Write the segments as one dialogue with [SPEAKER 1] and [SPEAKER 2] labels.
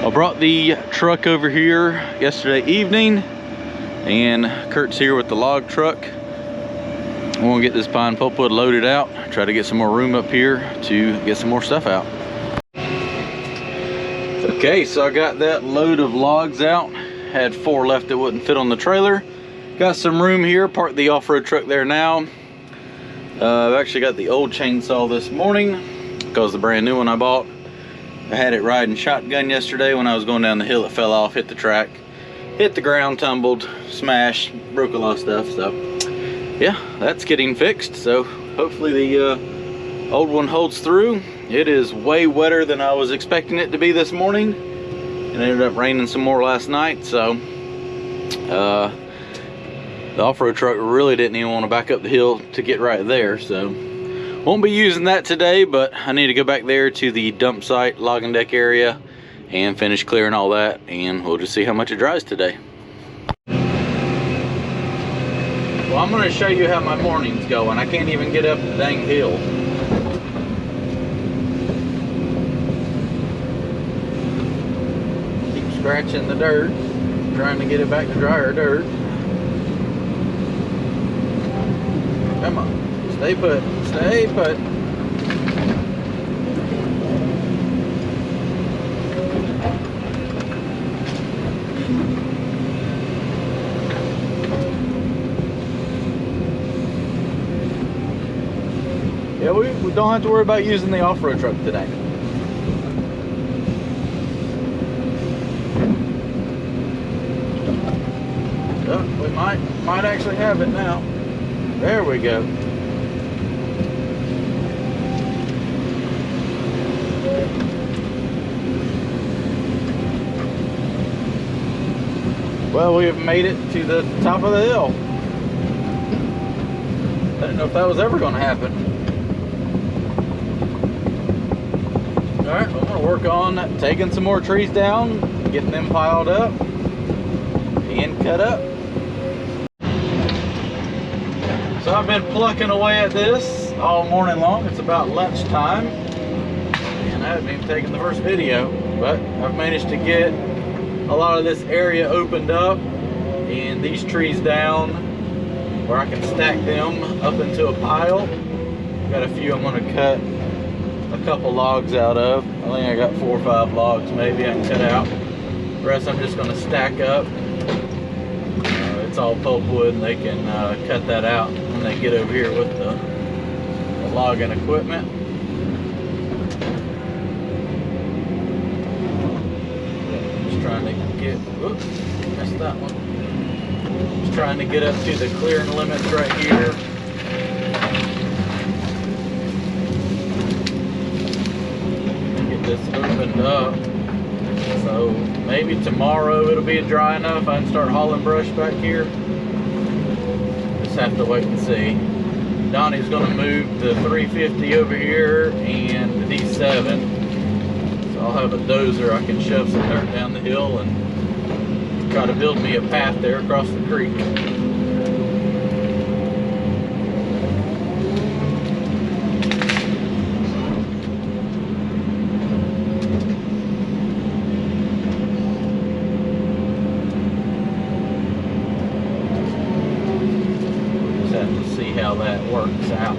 [SPEAKER 1] I brought the truck over here yesterday evening, and Kurt's here with the log truck. I want to get this pine pulpwood loaded out, try to get some more room up here to get some more stuff out. Okay, so I got that load of logs out. Had 4 left that wouldn't fit on the trailer. Got some room here, parked the off-road truck there now. I've actually got the old chainsaw this morning because the brand new one I bought, I had it riding shotgun yesterday. When I was going down the hill, it fell off, hit the track, hit the ground, tumbled, smashed, broke a lot of stuff. So yeah, that's getting fixed. So hopefully the old one holds through. It is way wetter than I was expecting it to be this morning. It ended up raining some more last night. So the off-road truck really didn't even want to back up the hill to get right there. So won't be using that today, but I need to go back there to the dump site logging deck area and finish clearing all that, and we'll just see how much it dries today. Well, I'm going to show you how my morning's going. I can't even get up the dang hill. Keep scratching the dirt, trying to get it back to drier dirt. Come on. Stay put, stay put. Yeah, we don't have to worry about using the off-road truck today. Oh, we might actually have it now. There we go. Well, we have made it to the top of the hill. I didn't know if that was ever going to happen. Alright, I'm going to work on taking some more trees down, getting them piled up and cut up. So I've been plucking away at this all morning long. It's about lunchtime, and I haven't even taken the first video, but I've managed to get a lot of this area opened up and these trees down where I can stack them up into a pile. Got a few I'm going to cut a couple logs out of. I think I got 4 or 5 logs maybe I can cut out. The rest I'm just going to stack up. It's all pulpwood, and they can cut that out when they get over here with the logging equipment. Trying to get, oops, missed that one. Just trying to get up to the clearing limits right here. Get this opened up. So maybe tomorrow it'll be dry enough I can start hauling brush back here. Just have to wait and see. Donnie's going to move the 350 over here and the D7. I'll have a dozer. I can shove some dirt down the hill and try to build me a path there across the creek. Just have to see how that works out.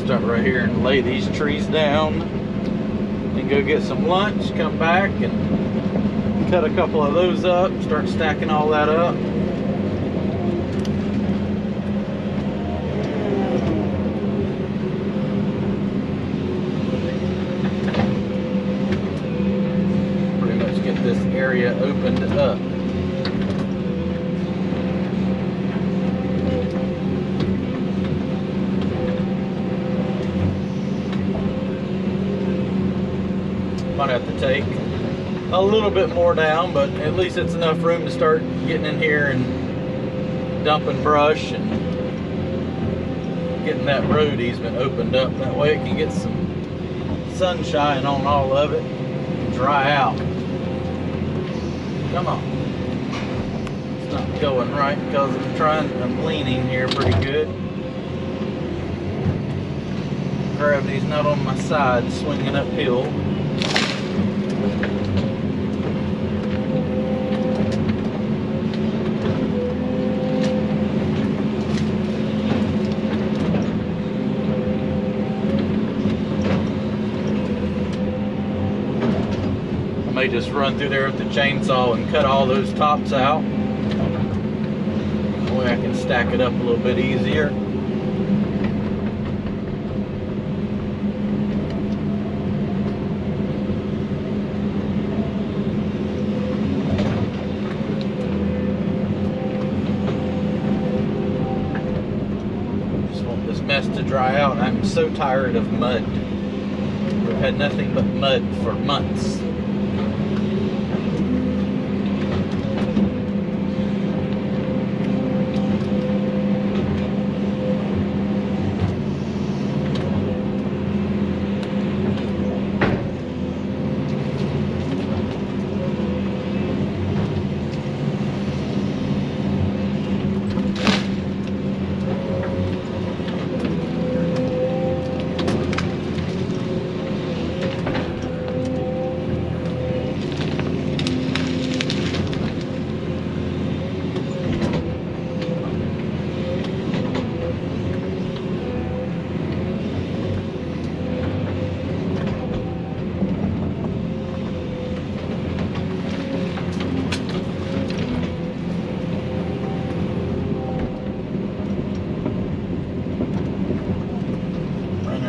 [SPEAKER 1] Start right here and lay these trees down and go get some lunch, come back and cut a couple of those up, start stacking all that up. Pretty much get this area opened up. Might have to take a little bit more down, but at least it's enough room to start getting in here and dumping brush and getting that road easement opened up. That way it can get some sunshine on all of it and dry out. Come on. It's not going right because I'm leaning here pretty good. Gravity's not on my side, swinging uphill. I may just run through there with the chainsaw and cut all those tops out. That way I can stack it up a little bit easier. Mess to dry out. I'm so tired of mud. We've had nothing but mud for months.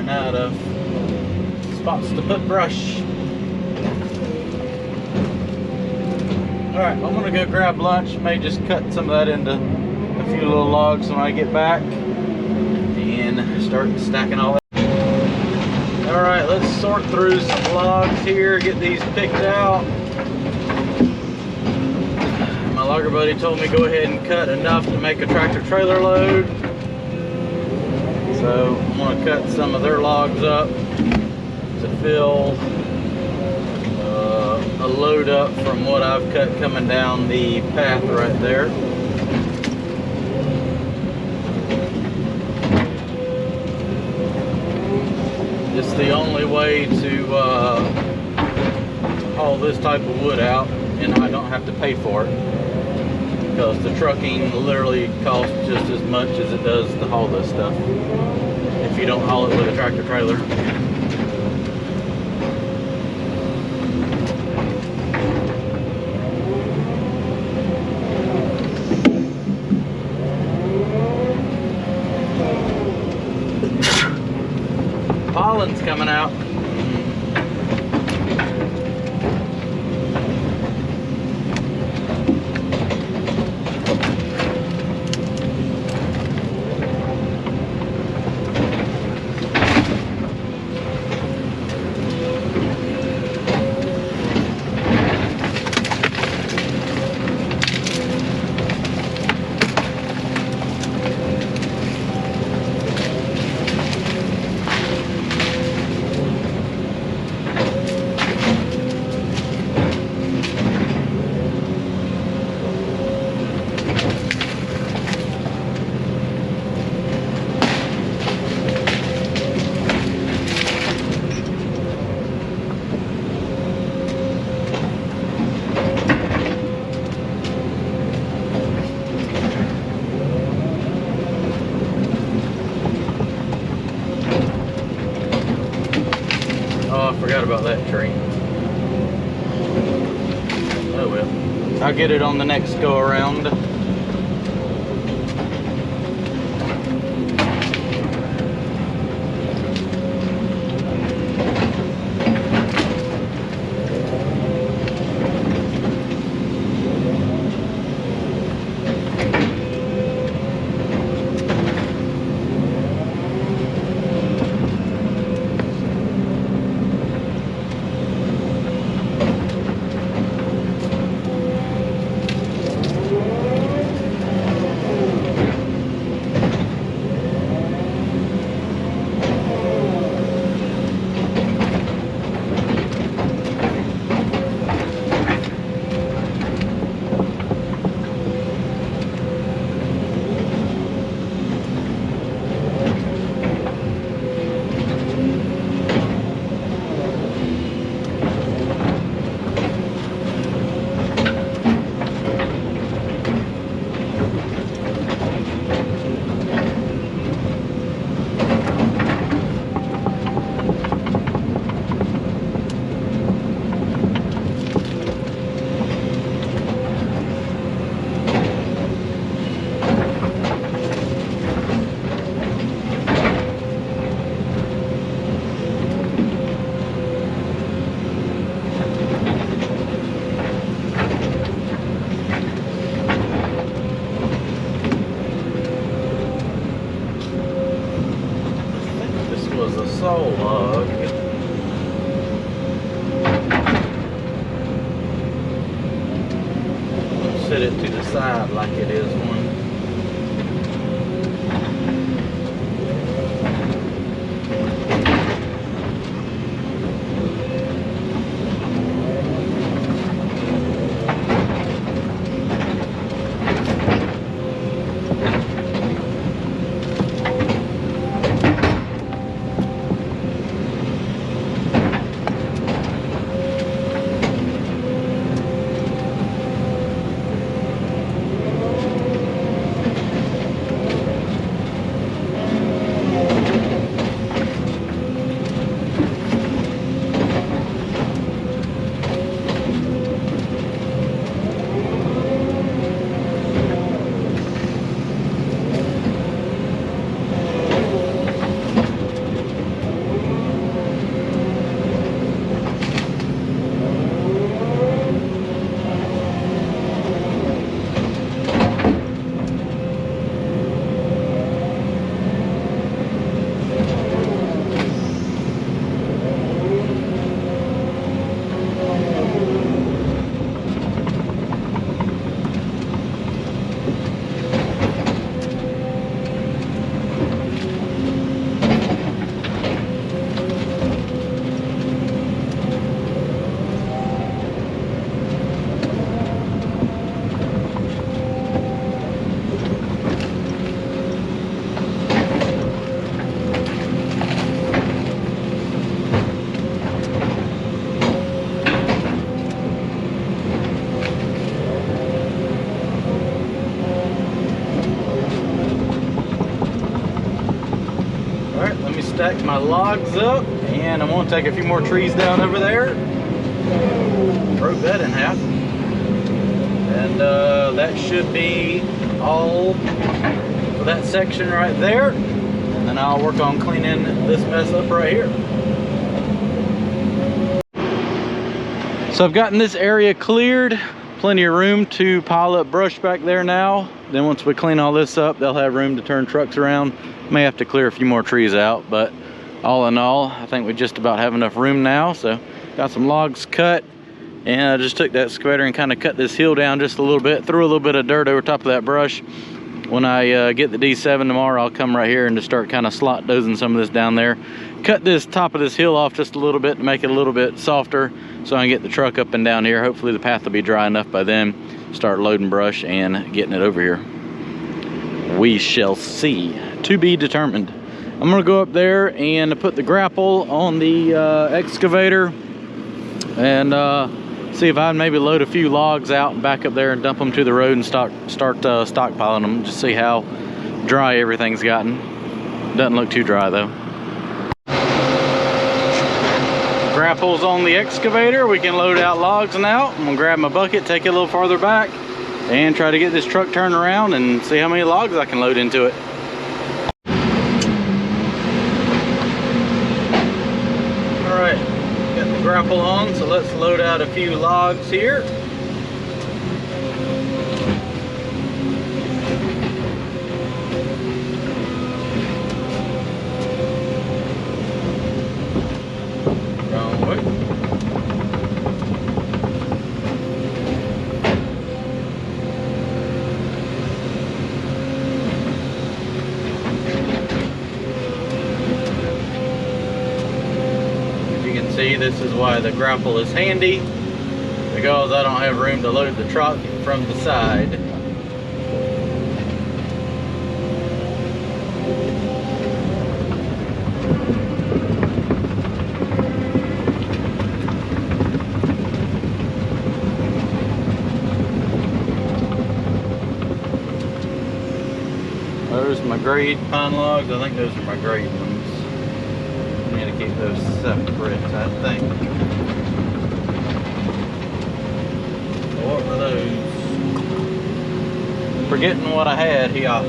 [SPEAKER 1] Out of spots to put brush. Alright, I'm gonna go grab lunch. May just cut some of that into a few little logs when I get back and start stacking all that. Alright, let's sort through some logs here, get these picked out. My logger buddy told me go ahead and cut enough to make a tractor trailer load. So I'm going to cut some of their logs up to fill a load up from what I've cut coming down the path right there. It's the only way to haul this type of wood out and I don't have to pay for it, because the trucking literally costs just as much as it does to haul this stuff if you don't haul it with a tractor trailer. Pollen's coming out. Forgot about that tree. Oh well. I'll get it on the next go around. saw log. Set it to the side like it is one. Stack my logs up, and I'm going to take a few more trees down over there. Broke that in half. And that should be all for that section right there. And then I'll work on cleaning this mess up right here. So I've gotten this area cleared. Plenty of room to pile up brush back there now. Then once we clean all this up, they'll have room to turn trucks around. May have to clear a few more trees out, but all in all, I think we just about have enough room now. So got some logs cut, and I just took that excavator and kind of cut this hill down just a little bit, threw a little bit of dirt over top of that brush. When I get the D7 tomorrow, I'll come right here and just start kind of slot dozing some of this down there. Cut this top of this hill off just a little bit to make it a little bit softer so I can get the truck up and down here. Hopefully the path will be dry enough by then. Start loading brush and getting it over here. We shall see. To be determined. I'm gonna go up there and put the grapple on the excavator and see if I can maybe load a few logs out and back up there and dump them to the road and start stockpiling them. Just see how dry everything's gotten. Doesn't look too dry though. Grapple's on the excavator. We can load out logs now. I'm gonna grab my bucket, take it a little farther back, and try to get this truck turned around and see how many logs I can load into it. Alright, got the grapple on, so let's load out a few logs here. Wrong way. See, this is why the grapple is handy, because I don't have room to load the truck from the side. Those are my grade pine logs. I think those are my grade ones. To keep those separate, I think. What were those? Forgetting what I had here.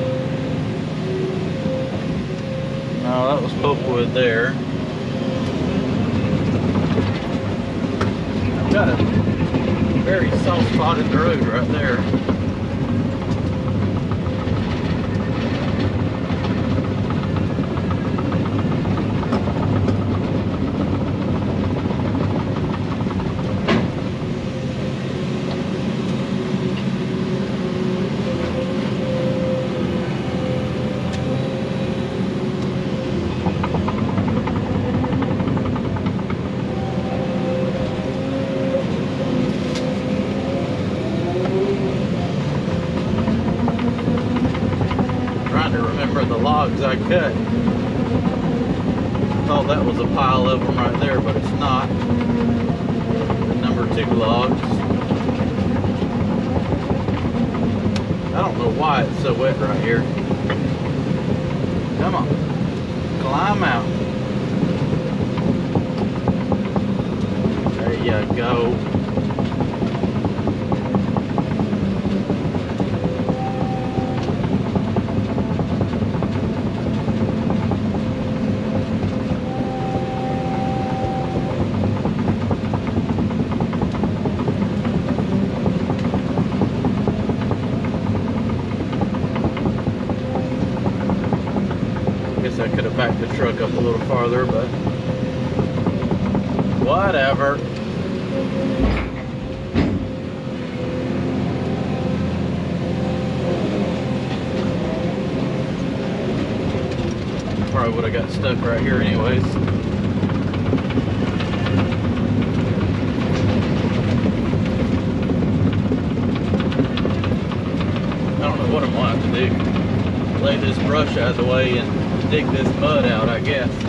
[SPEAKER 1] No, that was pulpwood there. I've got a very soft spot in the road right there. remember the logs I cut. Thought that was a pile of them right there, but it's not. The number 2 logs. I don't know why it's so wet right here. Come on, climb out. There you go. I could have backed the truck up a little farther, but whatever. Probably would have got stuck right here anyways. I don't know what I'm going to have to do. Lay this brush out of the way and dig this mud out, I guess. It's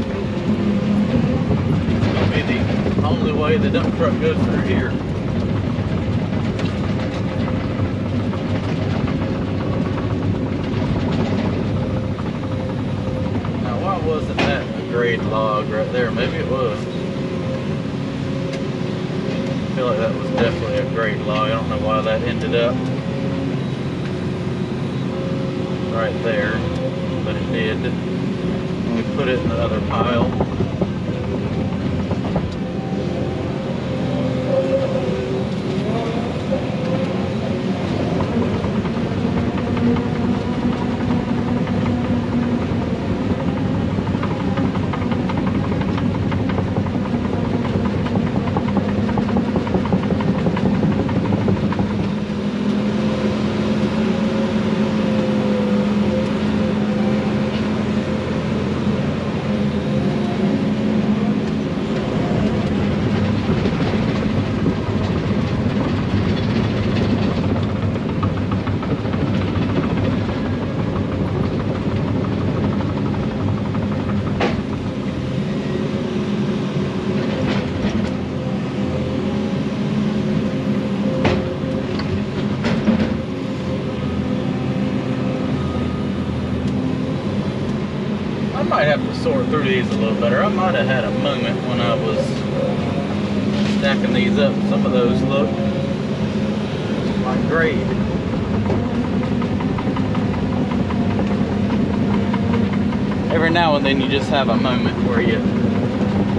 [SPEAKER 1] going to be the only way the dump truck goes through here. Now, why wasn't that a grade log right there? Maybe it was. I feel like that was definitely a grade log. I don't know why that ended up right there, but it did. We put it in the other pile. I might have to sort through these a little better. I might have had a moment when I was stacking these up. Some of those look like grade. Every now and then you just have a moment where you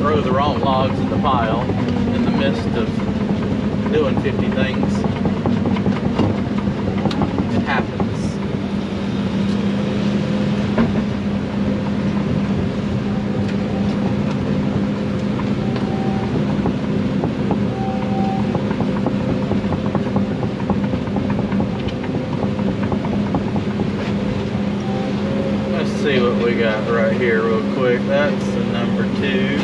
[SPEAKER 1] throw the wrong logs in the pile in the midst of doing 50 things. It happens. See what we got right here real quick. That's the number 2.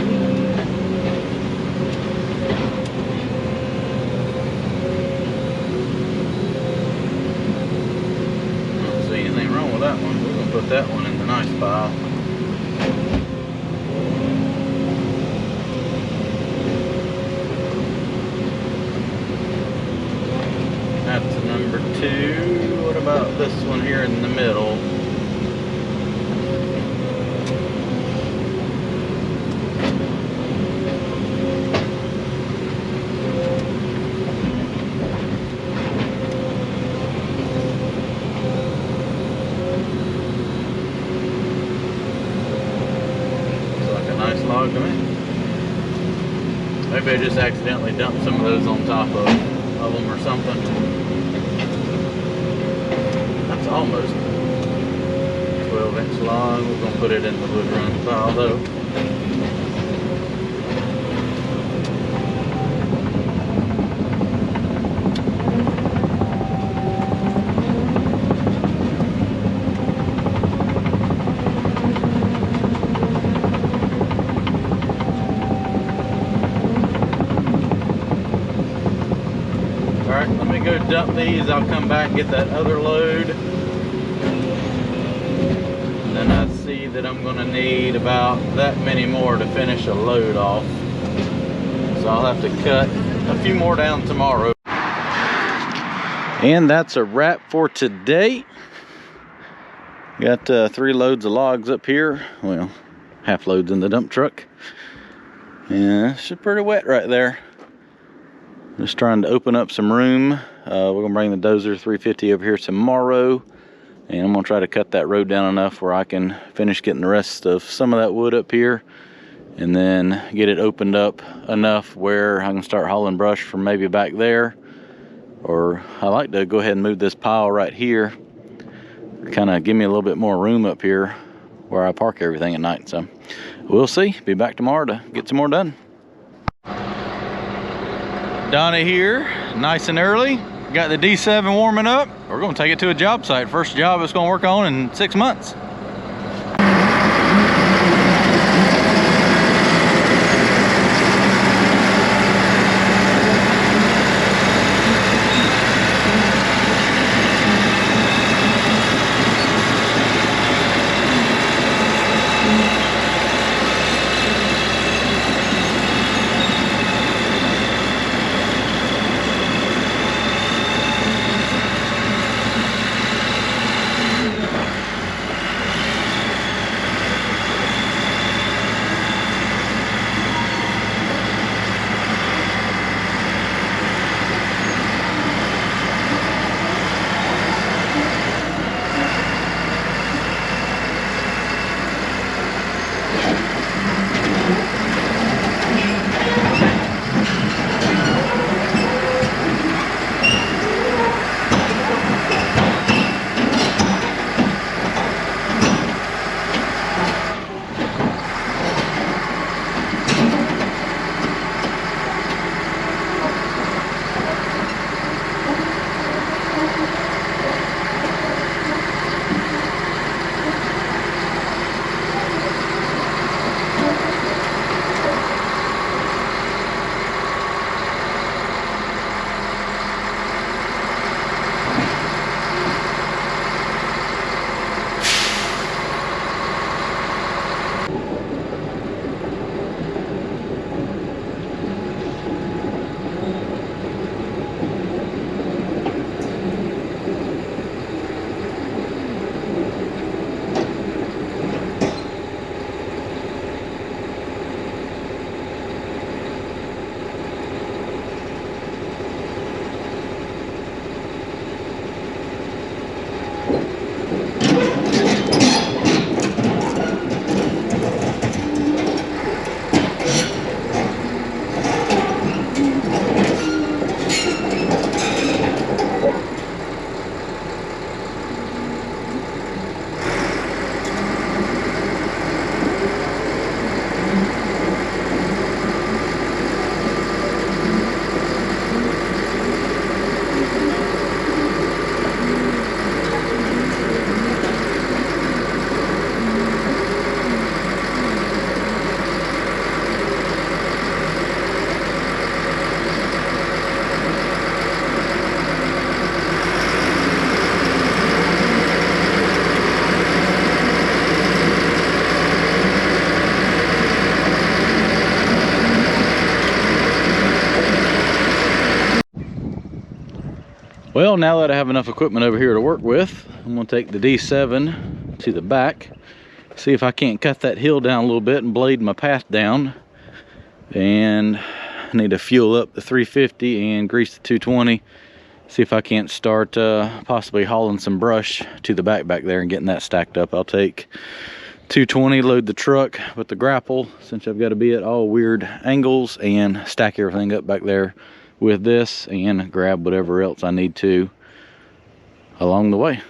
[SPEAKER 1] I don't see anything wrong with that one. We're going to put that one in the nice pile. That's the number 2. What about this one here in the middle? To me. Maybe I just accidentally dumped some of those on top of them or something. That's almost 12-inch log. We're going to put it in the wood run pile though. Alright, let me go dump these. I'll come back and get that other load. And that I'm gonna need about that many more to finish a load off. So I'll have to cut a few more down tomorrow. And that's a wrap for today. Got 3 loads of logs up here. Well, half loads in the dump truck. Yeah, it's pretty wet right there. Just trying to open up some room. We're gonna bring the Dozer 350 over here tomorrow, and I'm gonna try to cut that road down enough where I can finish getting the rest of some of that wood up here, and then get it opened up enough where I can start hauling brush from maybe back there. Or I like to go ahead and move this pile right here, kind of give me a little bit more room up here where I park everything at night. So we'll see. Be back tomorrow to get some more done. Donna here, nice and early. Got the D7 warming up. We're gonna take it to a job site. First job it's gonna work on in 6 months. Well, now that I have enough equipment over here to work with, I'm gonna take the D7 to the back, see if I can't cut that hill down a little bit and blade my path down. And I need to fuel up the 350 and grease the 220. See if I can't start possibly hauling some brush to the back there and getting that stacked up. I'll take 220, load the truck with the grapple, since I've got to be at all weird angles, and stack everything up back there with this, and grab whatever else I need to along the way.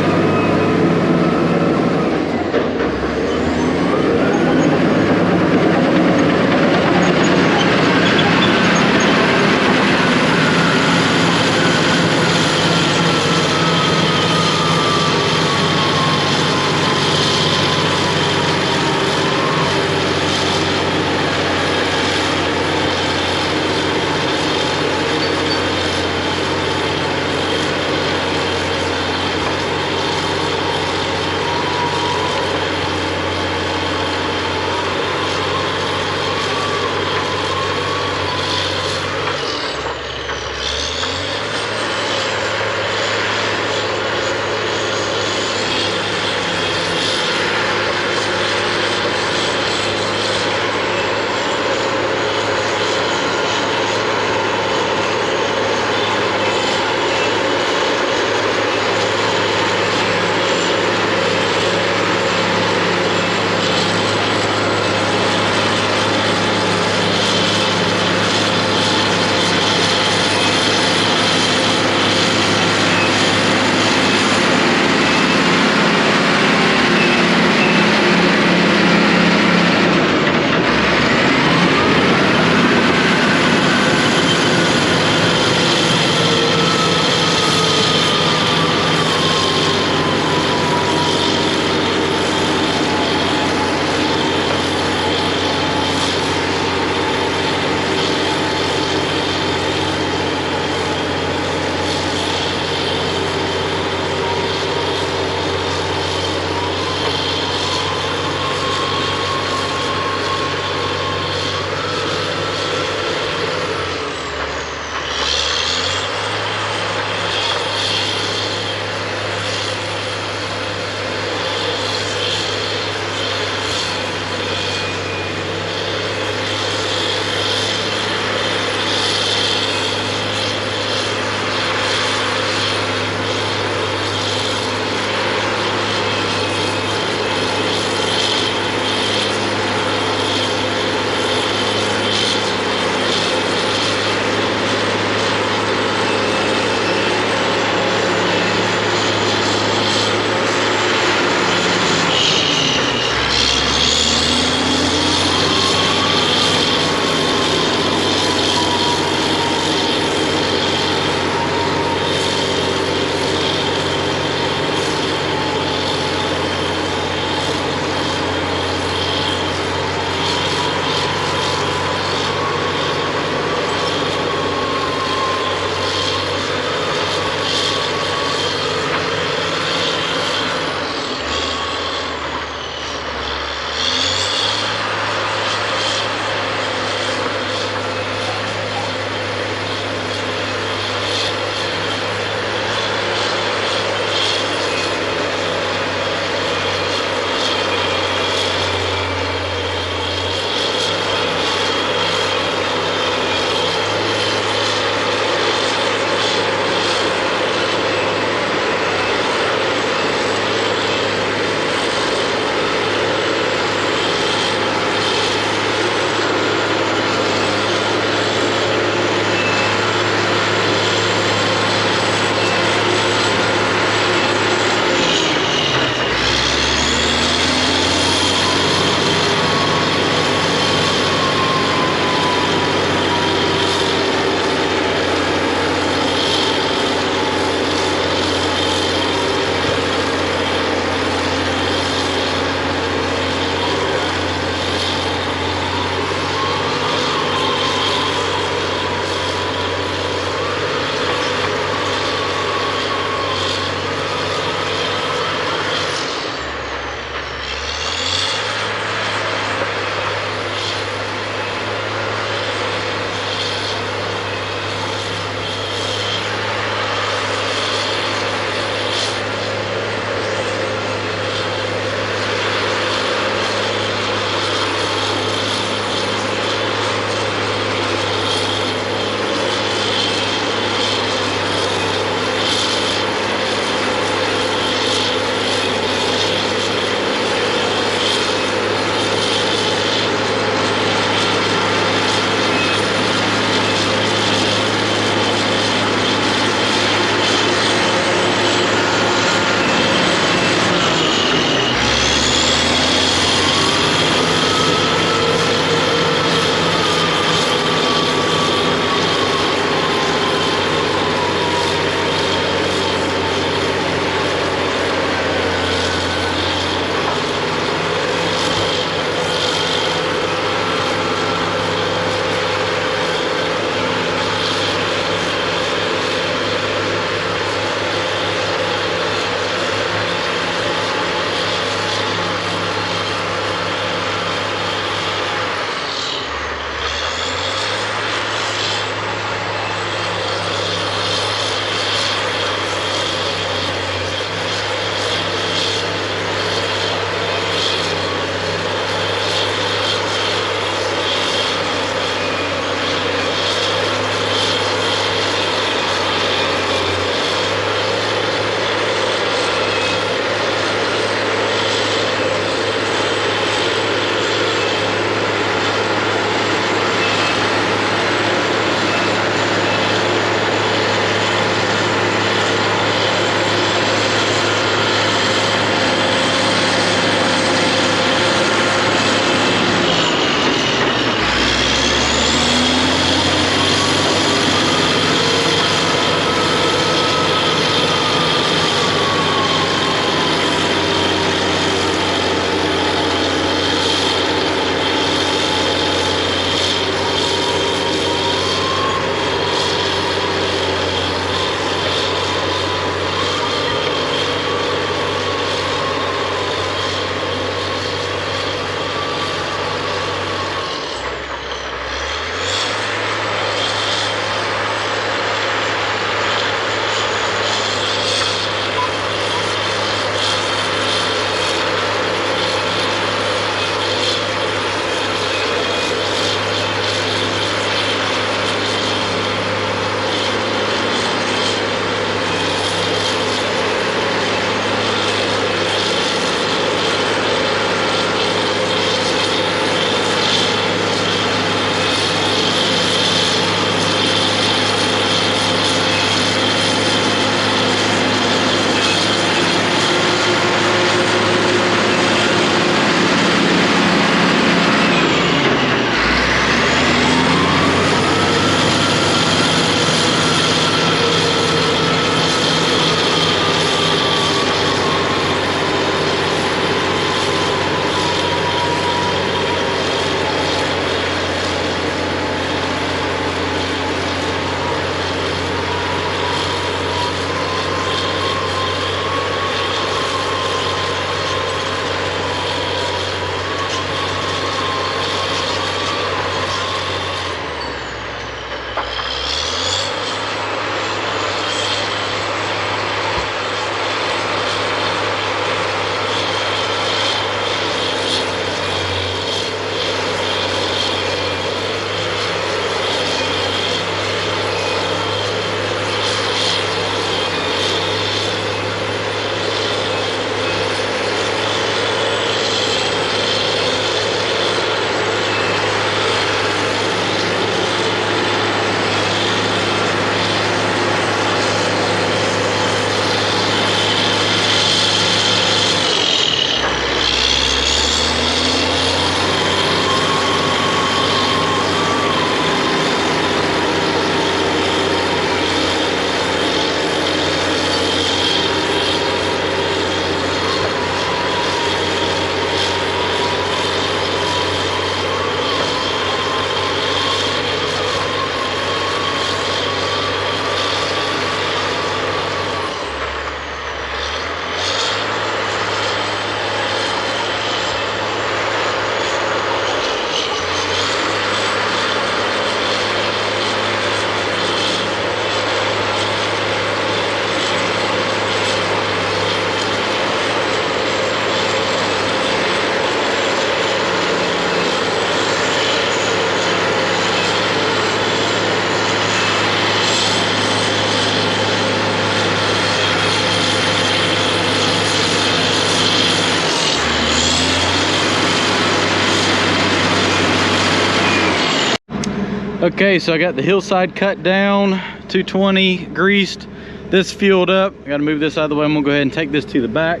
[SPEAKER 1] Okay, so I got the hillside cut down, 220 greased, this fueled up. I gotta move this out of the way. I'm gonna go ahead and take this to the back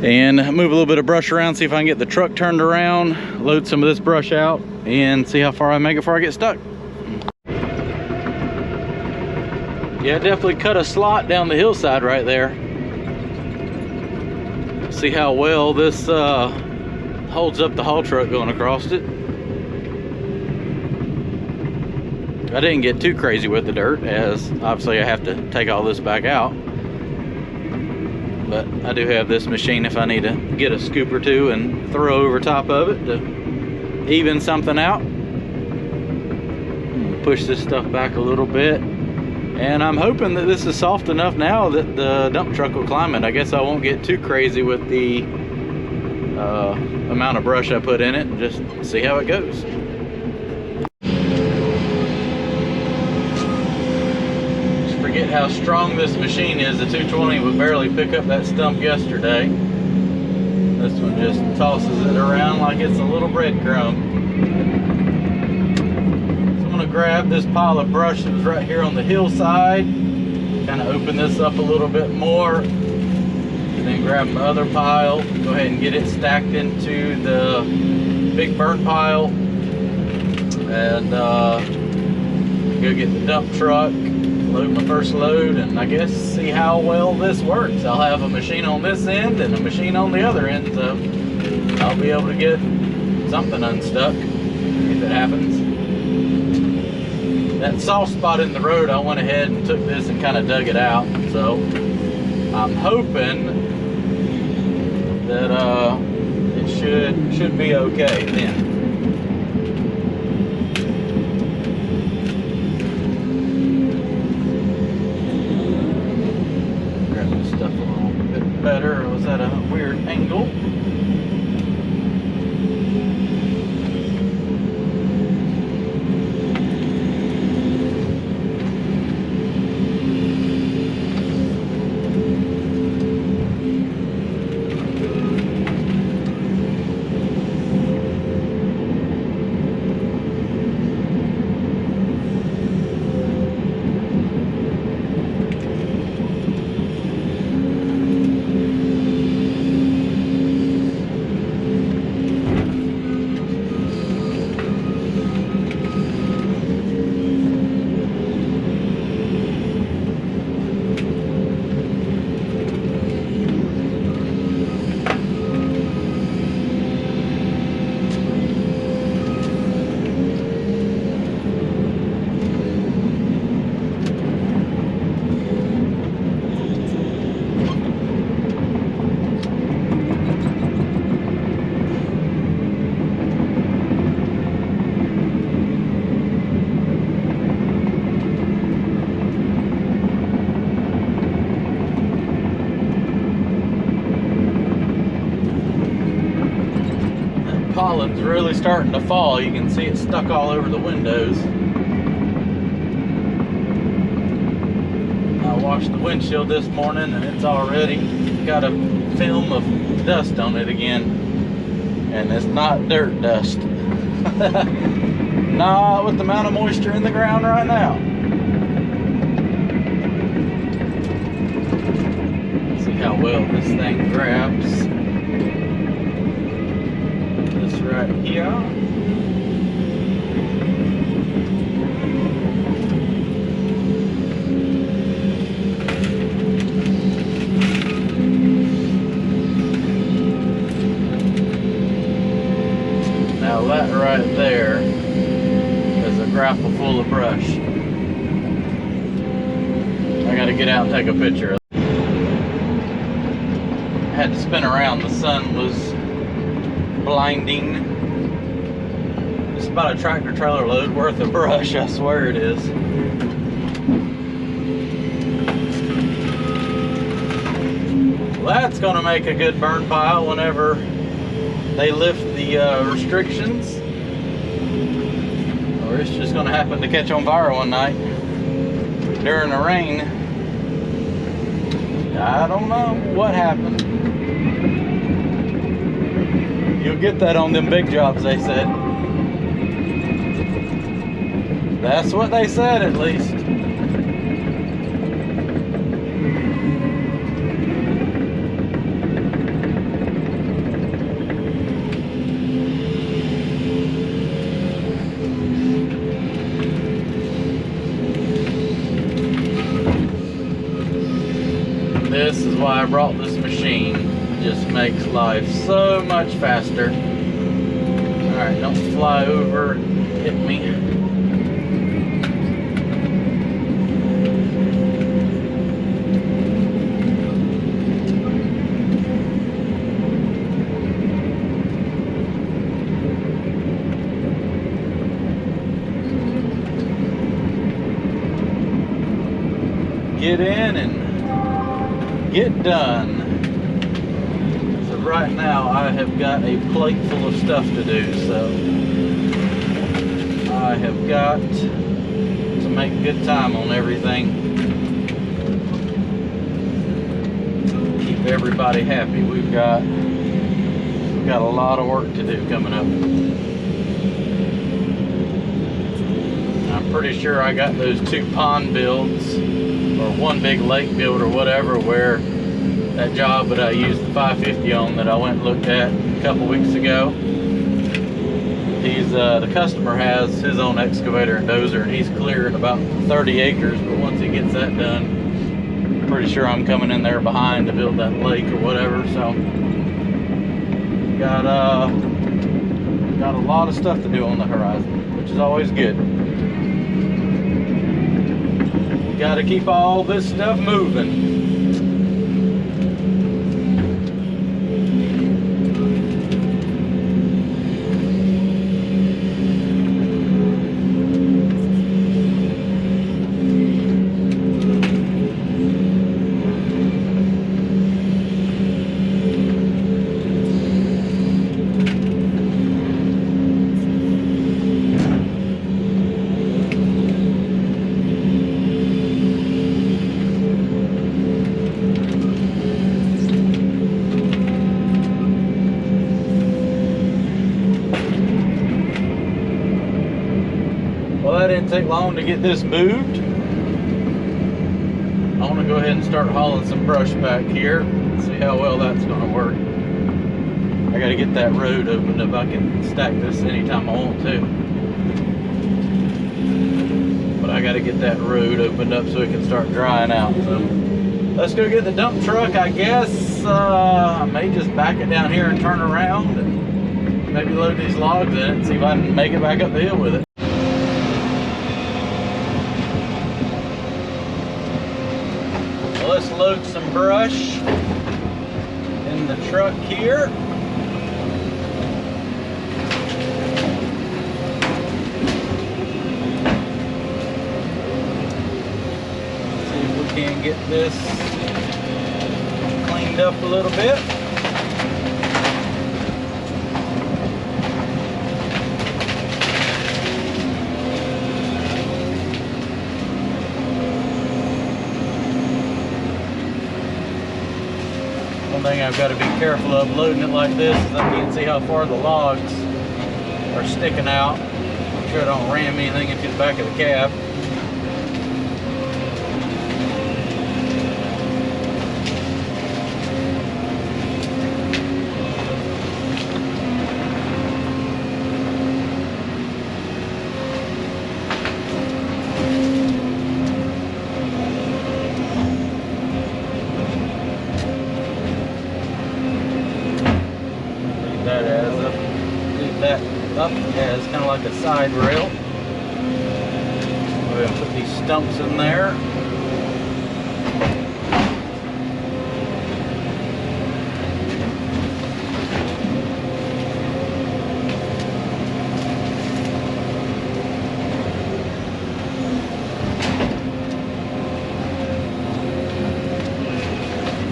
[SPEAKER 1] and move a little bit of brush around, see if I can get the truck turned around, load some of this brush out, and see how far I make it before I get stuck. Yeah, definitely cut a slot down the hillside right there. See how well this holds up the haul truck going across it. I didn't get too crazy with the dirt, as obviously I have to take all this back out. But I do have this machine if I need to get a scoop or two and throw over top of it to even something out. Push this stuff back a little bit. And I'm hoping that this is soft enough now that the dump truck will climb it. I guess I won't get too crazy with the amount of brush I put in it, and just see how it goes. Just forget how strong this machine is. The 220 would barely pick up that stump yesterday. This one just tosses it around like it's a little breadcrumb. Grab this pile of brush that's right here on the hillside, kind of open this up a little bit more, then grab my other pile, go ahead and get it stacked into the big burn pile, and go get the dump truck, load my first load, and I guess see how well this works. I'll have a machine on this end and a machine on the other end, so I'll be able to get something unstuck if it happens. That soft spot in the road, I went ahead and took this and kind of dug it out, so I'm hoping that it should be okay then. Grab this stuff a little bit better. I was at a weird angle. Pollen's really starting to fall. You can see it stuck all over the windows. I washed the windshield this morning and it's already got a film of dust on it again. And it's not dirt dust. Not with the amount of moisture in the ground right now. Let's see how well this thing grabs. Right here. Now that right there is a grapple full of brush. I gotta get out and take a picture of it. I had to spin around, the sun was blinding. It's about a tractor trailer load worth of brush, I swear it is. Well, that's gonna make a good burn pile whenever they lift the restrictions, or it's just gonna happen to catch on fire one night during the rain. I don't know what happened. You'll get that on them big jobs, they said. That's what they said, at least. This is why I brought this machine. It just makes life so much faster. Alright, don't fly over and hit me. Get in and get done. So right now I have got a plate full of stuff to do, so I have got to make good time on everything. Keep everybody happy. We've got a lot of work to do coming up. I'm pretty sure I got those 2 pond builds, or 1 big lake build or whatever, where that job that I used the 550 on that I went and looked at a couple weeks ago, the customer has his own excavator and dozer, and he's clearing about 30 acres, but once he gets that done, I'm pretty sure I'm coming in there behind to build that lake or whatever. So got a lot of stuff to do on the horizon, which is always good. Got to keep all this stuff moving. Well, that didn't take long to get this moved. I want to go ahead and start hauling some brush back here. See how well that's going to work. I got to get that road opened up. I can stack this anytime I want to. But I got to get that road opened up so it can start drying out. So let's go get the dump truck, I guess. I may just back it down here and turn around and maybe load these logs in it and see if I can make it back up the hill with it. Let's load some brush in the truck here. See if we can get this cleaned up a little bit. One thing I've got to be careful of loading it like this is I can't see how far the logs are sticking out. Make sure I don't ram anything into the back of the cab. That up as kind of like a side rail. Go ahead and put these stumps in there.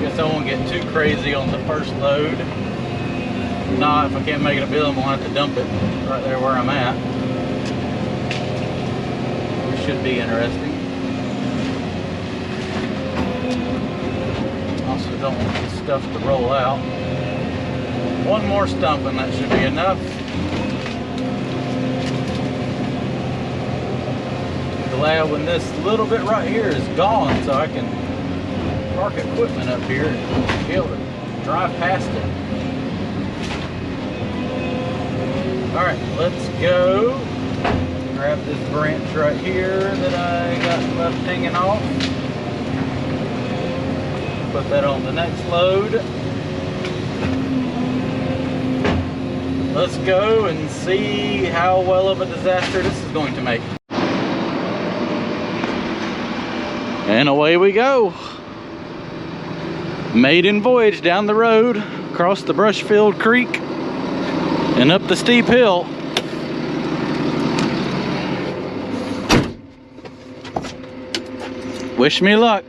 [SPEAKER 1] Guess I won't get too crazy on the first load. Nah, if I can't make it a bill, I'm gonna have to dump it right there where I'm at. Which should be interesting. Also don't want this stuff to roll out. One more stump and that should be enough. that when this little bit right here is gone, so I can park equipment up here and be able to drive past it. Alright, let's go. Grab this branch right here that I got left hanging off. Put that on the next load. Let's go and see how well of a disaster this is going to make. And away we go. Maiden voyage down the road, across the brush-filled creek, and up the steep hill. Wish me luck.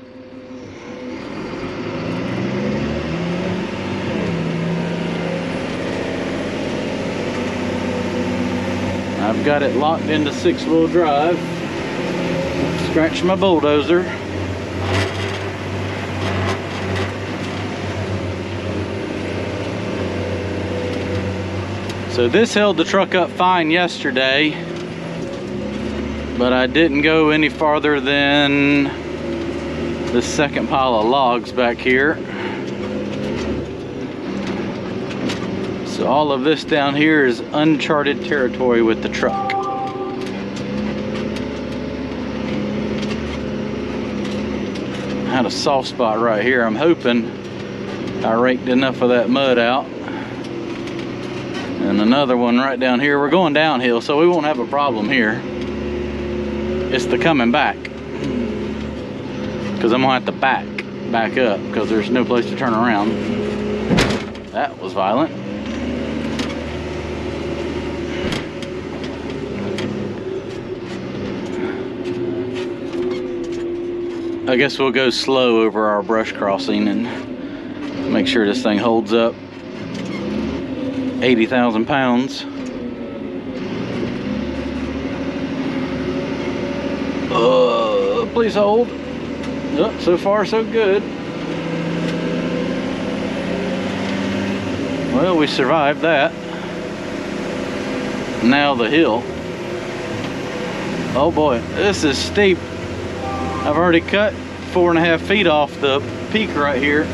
[SPEAKER 1] I've got it locked into 6-wheel drive. Scratch my bulldozer. So this held the truck up fine yesterday, but I didn't go any farther than the second pile of logs back here. So all of this down here is uncharted territory with the truck. I had a soft spot right here. I'm hoping I raked enough of that mud out. And another one right down here. We're going downhill, so we won't have a problem here. It's the coming back, because I'm gonna have to back up because there's no place to turn around. That was violent. I guess we'll go slow over our brush crossing and make sure this thing holds up. 80,000 pounds. Please hold. Oh, so far so good. Well, we survived that. Now the hill. Oh boy, this is steep. I've already cut 4.5 feet off the peak right here.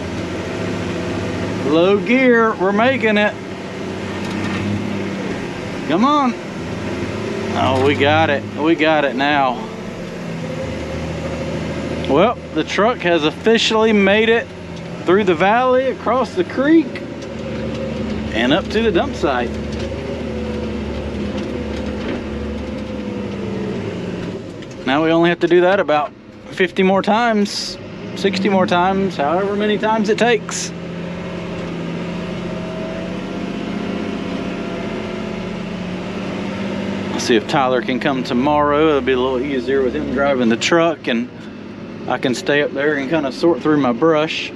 [SPEAKER 1] Low gear, we're making it. Come on. Oh, we got it. We got it now. Well, the truck has officially made it through the valley, across the creek, and up to the dump site. Now we only have to do that about 50 more times, 60 more times, however many times it takes. See if Tyler can come tomorrow. It'll be a little easier with him driving the truck, and I can stay up there and kind of sort through my brush,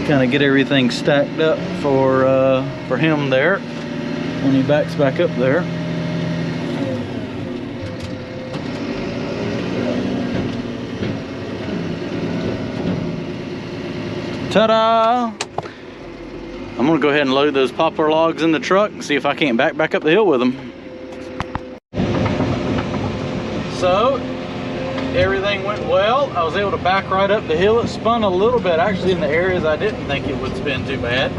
[SPEAKER 1] kind of get everything stacked up for him there when he backs back up there. Ta-da! I'm gonna go ahead and load those poplar logs in the truck and see if I can't back up the hill with them. So, everything went well. I was able to back right up the hill. It spun a little bit, actually, in the areas I didn't think it would spin too bad.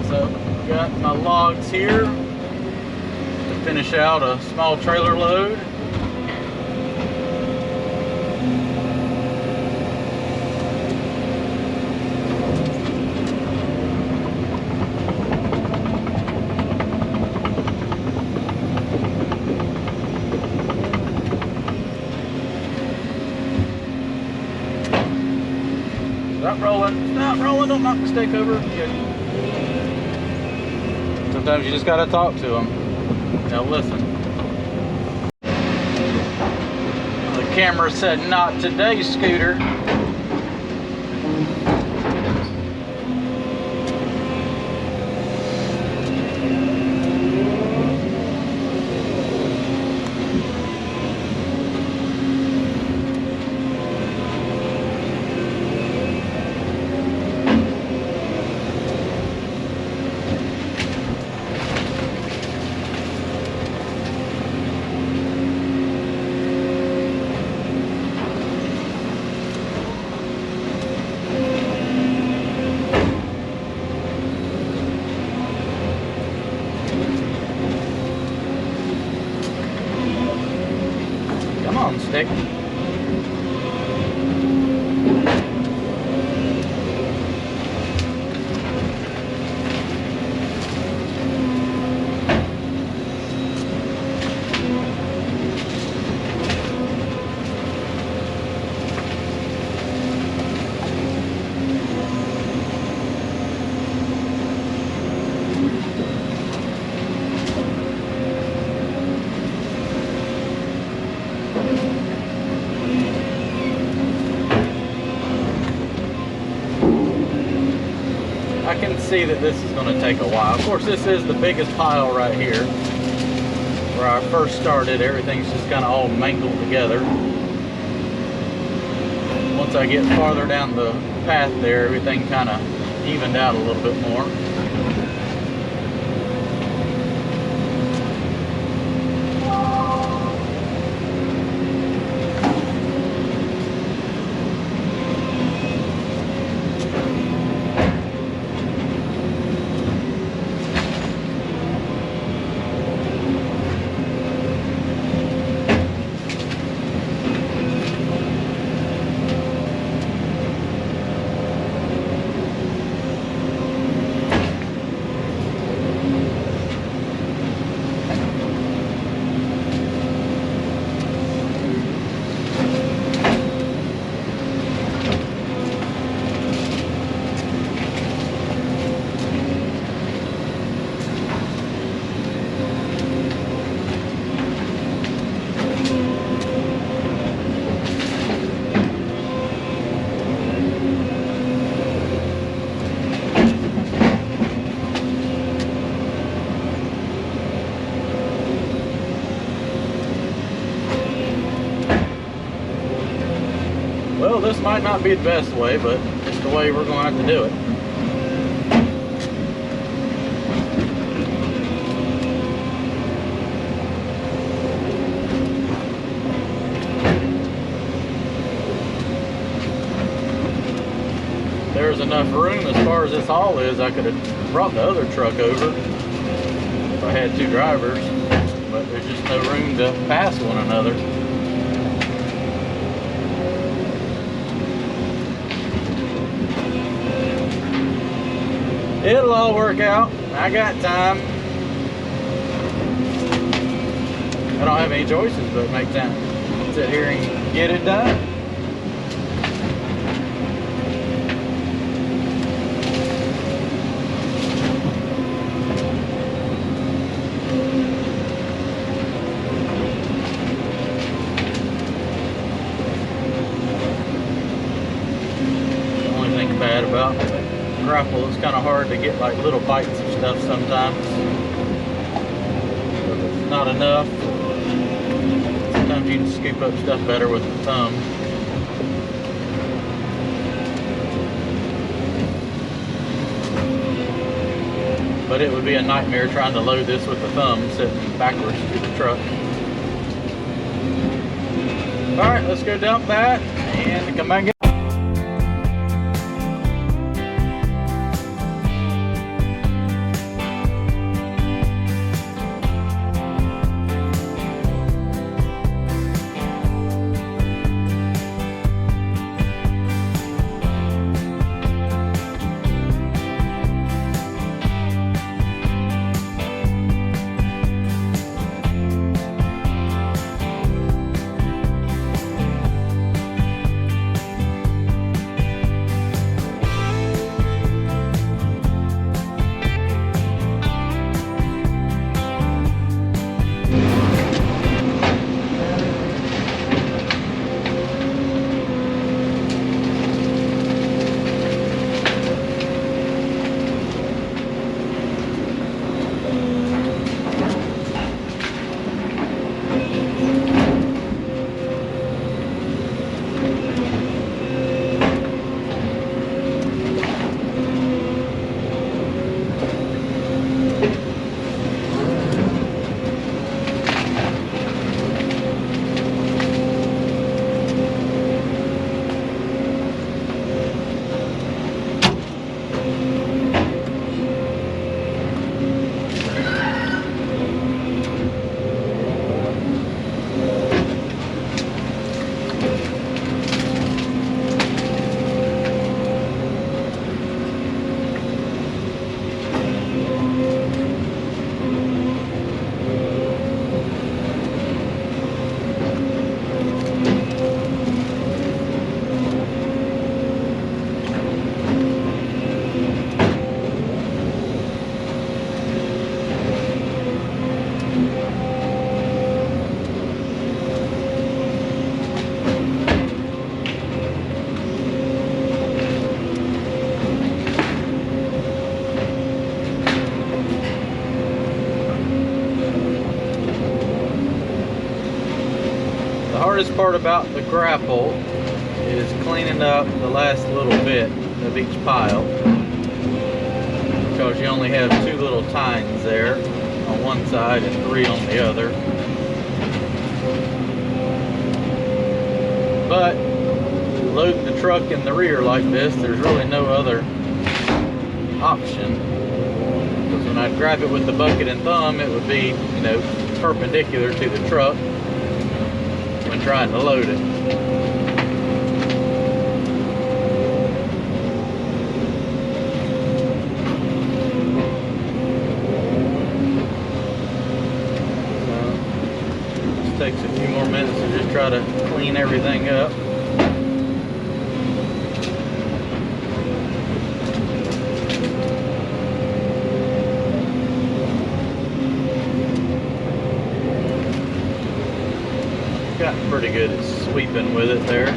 [SPEAKER 1] So, got my logs here to finish out a small trailer load. Stop rolling, don't knock the stake over. Good. Sometimes you just gotta talk to them. Now listen. The camera said, "Not today, Scooter." stick. I can see that this is going to take a while. Of course, this is the biggest pile right here. Where I first started, everything's just kind of all mangled together. Once I get farther down the path there, everything kind of evened out a little bit more. Well, this might not be the best way, but it's the way we're going to have to do it. There's enough room as far as this haul is. I could have brought the other truck over if I had two drivers, but there's just no room to pass one another. It'll all work out. I got time. I don't have any choices but make time. Sit here and get it done. The only thing bad about grapple, it's kind of hard to get like little bites of stuff sometimes. If it's not enough, sometimes you can scoop up stuff better with the thumb. But it would be a nightmare trying to load this with the thumb sitting backwards to the truck. Alright, let's go dump that and come back. hardest part about the grapple is cleaning up the last little bit of each pile, because you only have 2 little tines there on one side and 3 on the other. But loading the truck in the rear like this, there's really no other option, because when I grab it with the bucket and thumb, it would be, you know, perpendicular to the truck when trying to load it. Takes a few more minutes to just try to clean everything up. Gotten pretty good at sweeping with it there.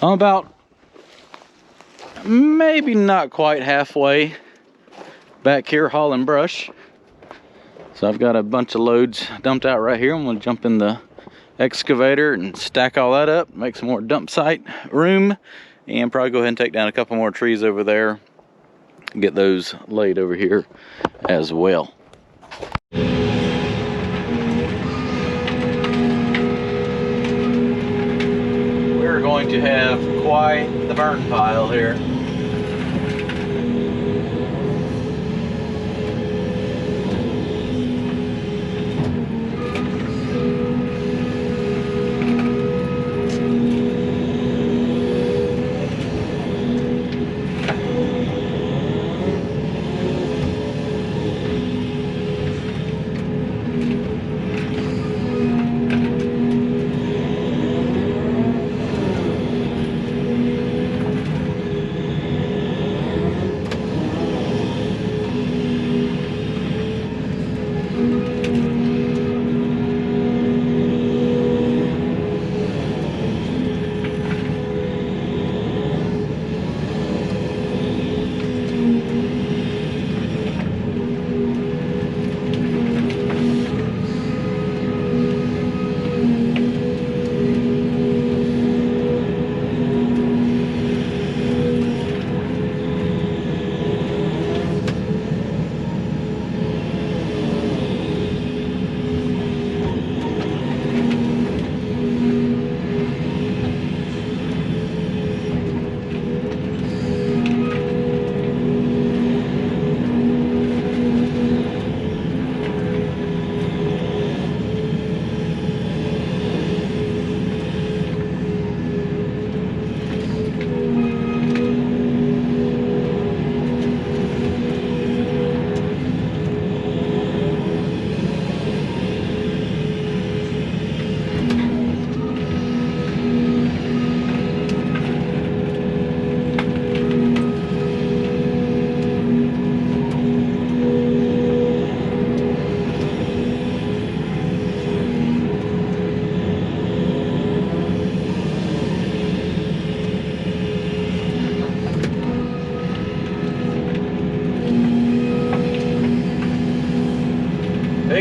[SPEAKER 1] I'm about maybe not quite halfway back here hauling brush. So I've got a bunch of loads dumped out right here. I'm gonna jump in the excavator and stack all that up, make some more dump site room, and probably go ahead and take down a couple more trees over there and get those laid over here as well. We're going to have quite the burn pile here.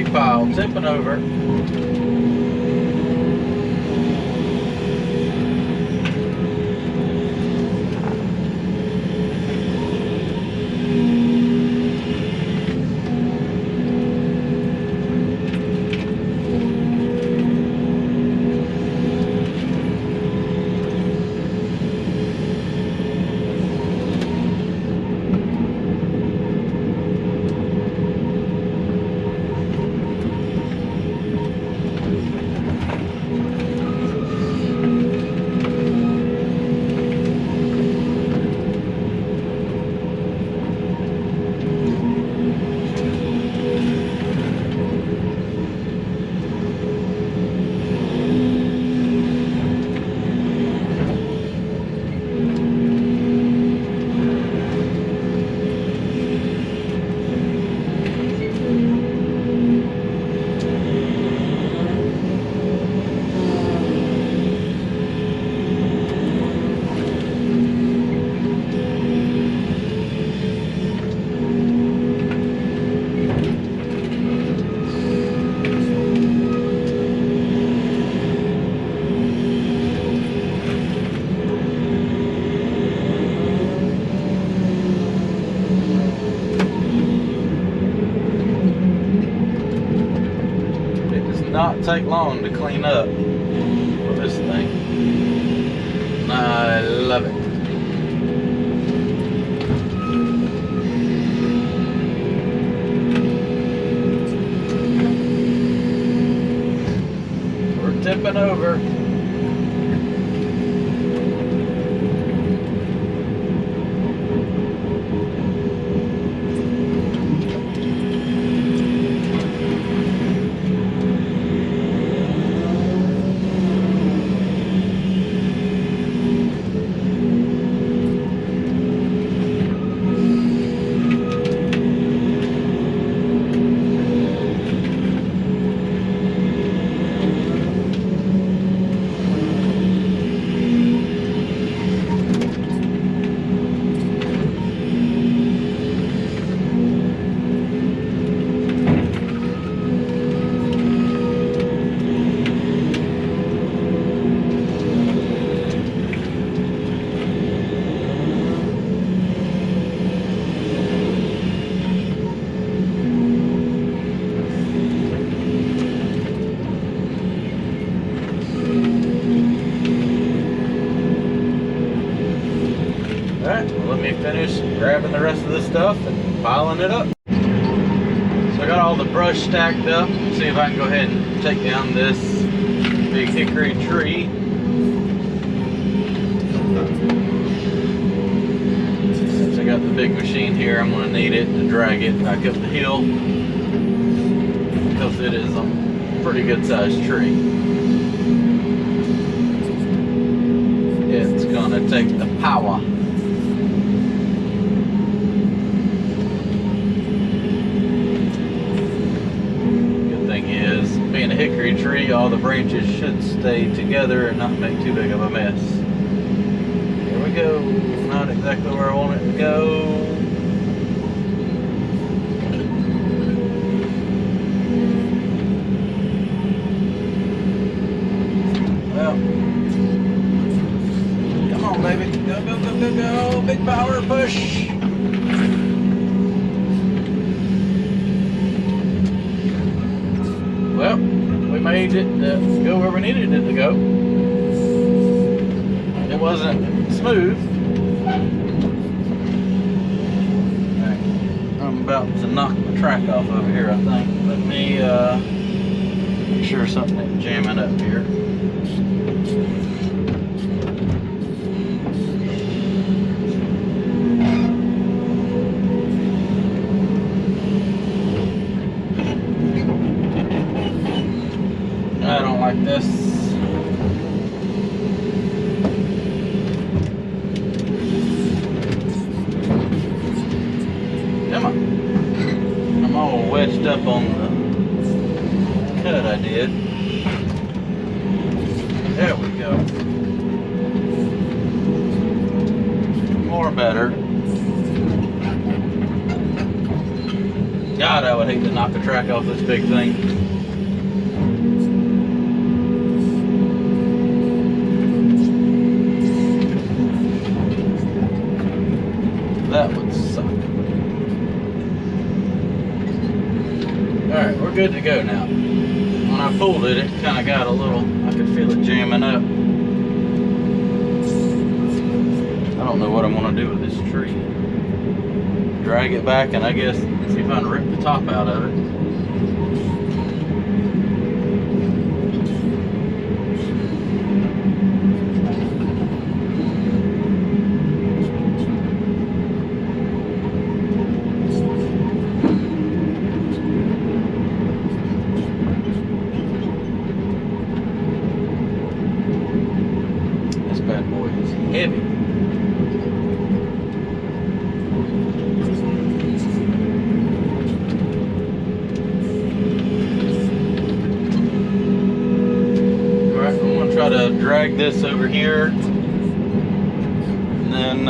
[SPEAKER 1] Big pile, tipping over. Not take long to clean up with this thing. I love it. We're tipping over. Let me finish grabbing the rest of this stuff and piling it up. So I got all the brush stacked up. See if I can go ahead and take down this big hickory tree. Since I got the big machine here, I'm going to need it to drag it back up the hill because it is a pretty good sized tree. It's going to take the power. Being a hickory tree, all the branches should stay together and not make too big of a mess. Here we go. Not exactly where I want it to go. Well, come on, baby. Go, go, go, go, go. Big power push. Well, we made it go where we needed it to go. It wasn't smooth. I'm about to knock the track off over here, I think. Let me make sure something ain't jamming up here. I don't like this. Come on. I'm all wedged up on the cut I did. There we go. More better. God, God, I would hate to knock the track off this big thing. That would suck. Alright, we're good to go now. When I pulled it, it kind of got a little, I could feel it jamming up. I don't know what I'm going to do with this tree. Drag it back and I guess see if I can rip the top out of it. This bad boy is heavy. Try to drag this over here and then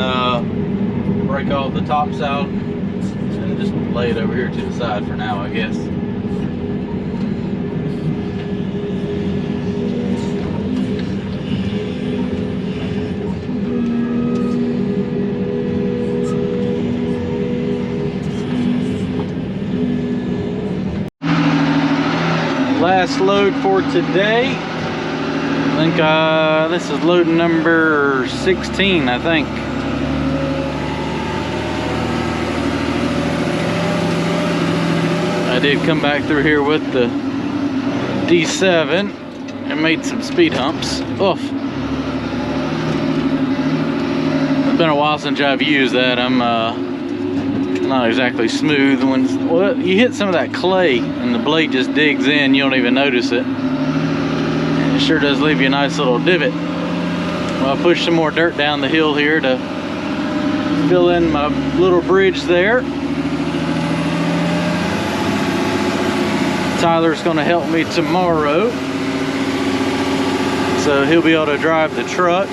[SPEAKER 1] break all the tops out and just lay it over here to the side for now, I guess. Last load for today. I think this is load number 16, I think. I did come back through here with the D7 and made some speed humps. Oof. It's been a while since I've used that. I'm not exactly smooth. Well, you hit some of that clay and the blade just digs in, you don't even notice it. Sure does leave you a nice little divot. Well, I pushed some more dirt down the hill here to fill in my little bridge there. Tyler's going to help me tomorrow, so he'll be able to drive the truck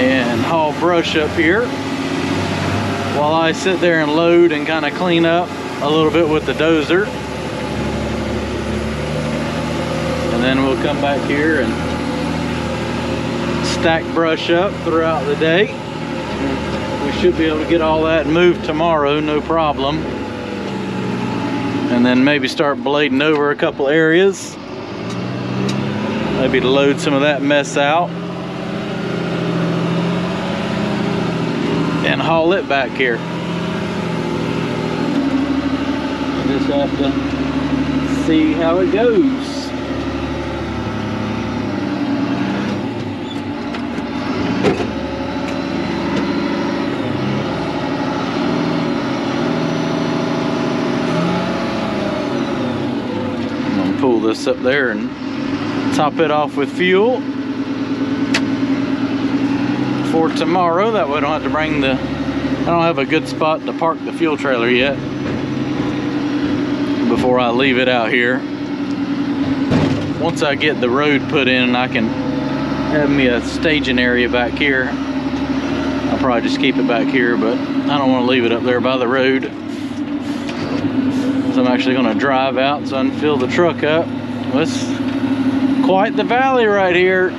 [SPEAKER 1] and haul brush up here while I sit there and load and kind of clean up a little bit with the dozer. And then we'll come back here and stack brush up throughout the day. We should be able to get all that moved tomorrow, no problem. And then maybe start blading over a couple areas. Maybe to load some of that mess out. And haul it back here. Just have to see how it goes. Pull this up there and top it off with fuel for tomorrow. That way I don't have to bring I don't have a good spot to park the fuel trailer yet before I leave it out here. Once I get the road put in, I can have me a staging area back here. I'll probably just keep it back here, but I don't want to leave it up there by the road. So I'm actually going to drive out so I can fill the truck up. Well, it's quite the valley right here.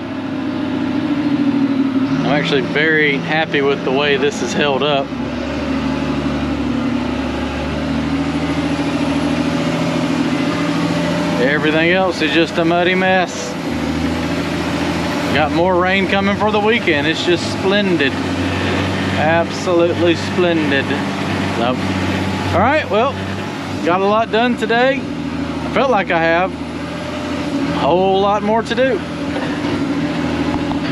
[SPEAKER 1] I'm actually very happy with the way this is held up. Everything else is just a muddy mess. Got more rain coming for the weekend. It's just splendid. Absolutely splendid. So, all right, well, got a lot done today. I felt like I have a whole lot more to do.